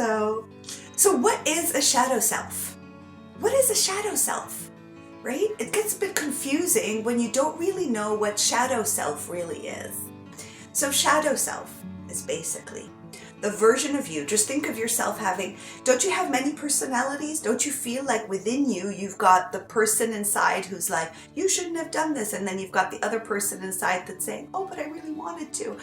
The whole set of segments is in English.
Hello. So what is a shadow self? What is a shadow self, right? It gets a bit confusing when you don't really know what shadow self really is. So shadow self is basically the version of you. Just think of yourself having, don't you have many personalities? Don't you feel like within you, you've got the person inside who's like, you shouldn't have done this. And then you've got the other person inside that's saying, oh, but I really wanted to.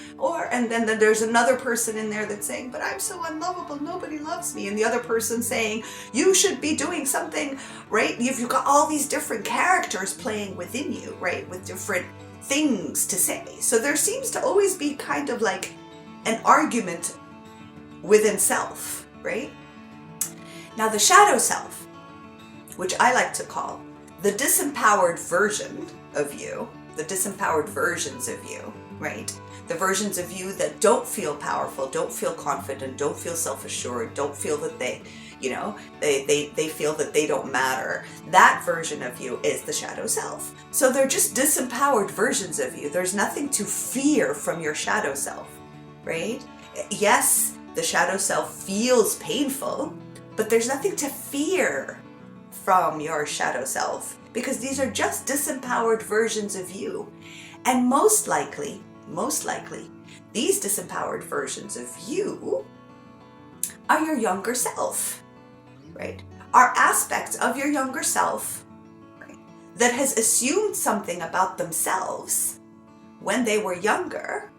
And then there's another person in there that's saying, but I'm so unlovable, nobody loves me. And the other person saying, you should be doing something, right? You've got all these different characters playing within you, right? With different things to say. So there seems to always be kind of like an argument within self, right? Now the shadow self, which I like to call the disempowered version of you, the disempowered versions of you, right? The versions of you that don't feel powerful, don't feel confident, don't feel self-assured, don't feel that they feel that they don't matter. That version of you is the shadow self. So they're just disempowered versions of you. There's nothing to fear from your shadow self, right? Yes, the shadow self feels painful, but there's nothing to fear from your shadow self because these are just disempowered versions of you. And most likely, these disempowered versions of you are your younger self, right? Are aspects of your younger self, right, that has assumed something about themselves when they were younger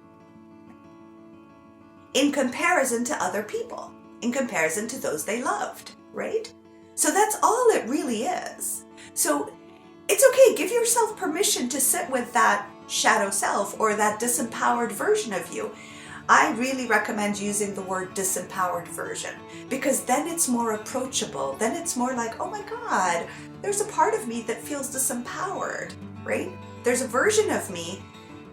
in comparison to other people, in comparison to those they loved, right? So that's all it really is. So it's okay, give yourself permission to sit with that shadow self or that disempowered version of you. I really recommend using the word disempowered version because then it's more approachable. Then it's more like, oh my God, there's a part of me that feels disempowered, right? There's a version of me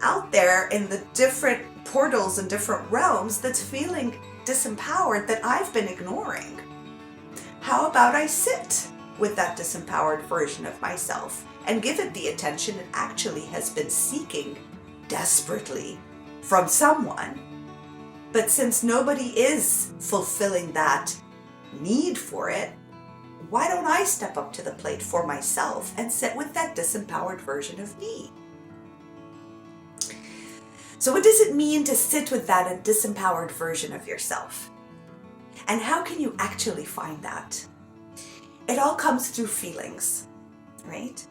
out there in the different portals and different realms that's feeling disempowered that I've been ignoring. How about I sit with that disempowered version of myself and give it the attention it actually has been seeking desperately from someone? But since nobody is fulfilling that need for it, why don't I step up to the plate for myself and sit with that disempowered version of me? So what does it mean to sit with that disempowered version of yourself? And how can you actually find that? It all comes through feelings, right?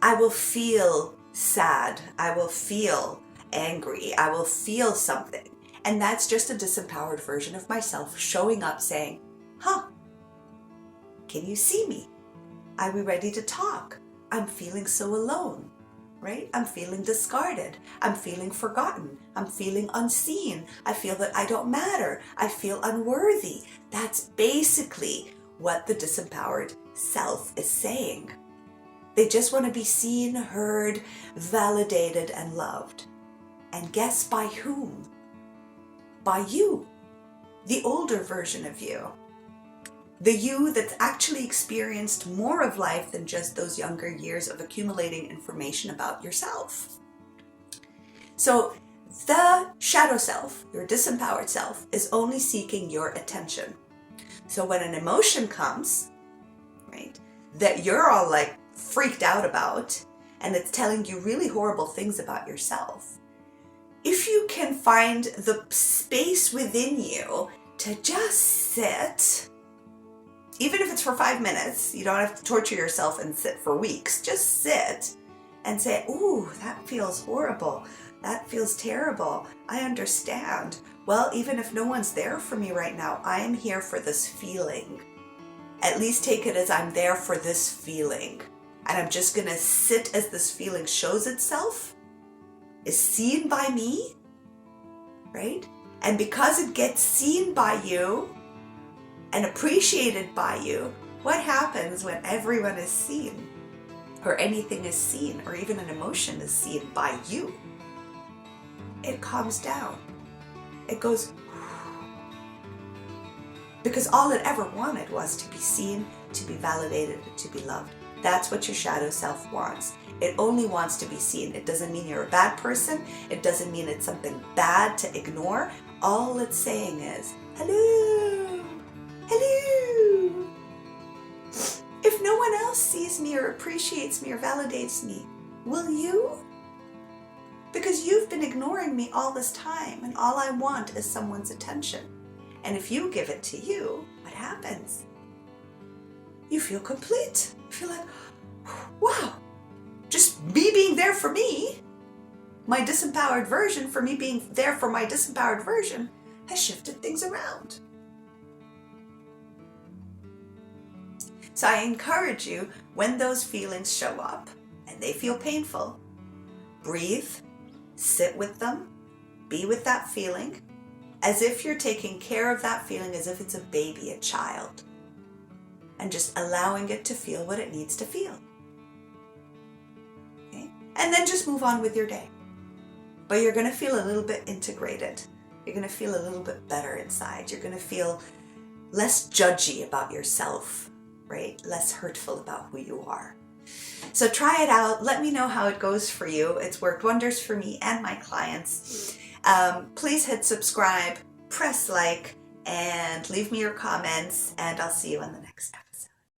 I will feel sad. I will feel angry. I will feel something. And that's just a disempowered version of myself showing up saying, can you see me? Are we ready to talk? I'm feeling so alone. Right? I'm feeling discarded. I'm feeling forgotten. I'm feeling unseen. I feel that I don't matter. I feel unworthy. That's basically what the disempowered self is saying. They just want to be seen, heard, validated, and loved. And guess by whom? By you, the older version of you. The you that's actually experienced more of life than just those younger years of accumulating information about yourself. So the shadow self, your disempowered self, is only seeking your attention. So when an emotion comes, right, that you're all like freaked out about, and it's telling you really horrible things about yourself, if you can find the space within you to just sit, even if it's for 5 minutes, you don't have to torture yourself and sit for weeks. Just sit and say, ooh, that feels horrible. That feels terrible. I understand. Well, even if no one's there for me right now, I am here for this feeling. At least take it as I'm there for this feeling. And I'm just going to sit as this feeling shows itself, is seen by me, right? And because it gets seen by you, and appreciated by you, what happens when everyone is seen, or anything is seen, or even an emotion is seen by you? It calms down. It goes, because all it ever wanted was to be seen, to be validated, to be loved. That's what your shadow self wants. It only wants to be seen. It doesn't mean you're a bad person. It doesn't mean it's something bad to ignore. All it's saying is, hello, appreciates me or validates me. Will you? Because you've been ignoring me all this time, and all I want is someone's attention. And if you give it to you, what happens? You feel complete. You feel like, wow, just me being there for me, my disempowered version, for me being there for my disempowered version, has shifted things around. So I encourage you, when those feelings show up and they feel painful, breathe, sit with them, be with that feeling, as if you're taking care of that feeling, as if it's a baby, a child, and just allowing it to feel what it needs to feel. Okay? And then just move on with your day. But you're going to feel a little bit integrated. You're going to feel a little bit better inside. You're going to feel less judgy about yourself, right? Less hurtful about who you are. So try it out. Let me know how it goes for you. It's worked wonders for me and my clients. Please hit subscribe, press like, and leave me your comments, and I'll see you in the next episode.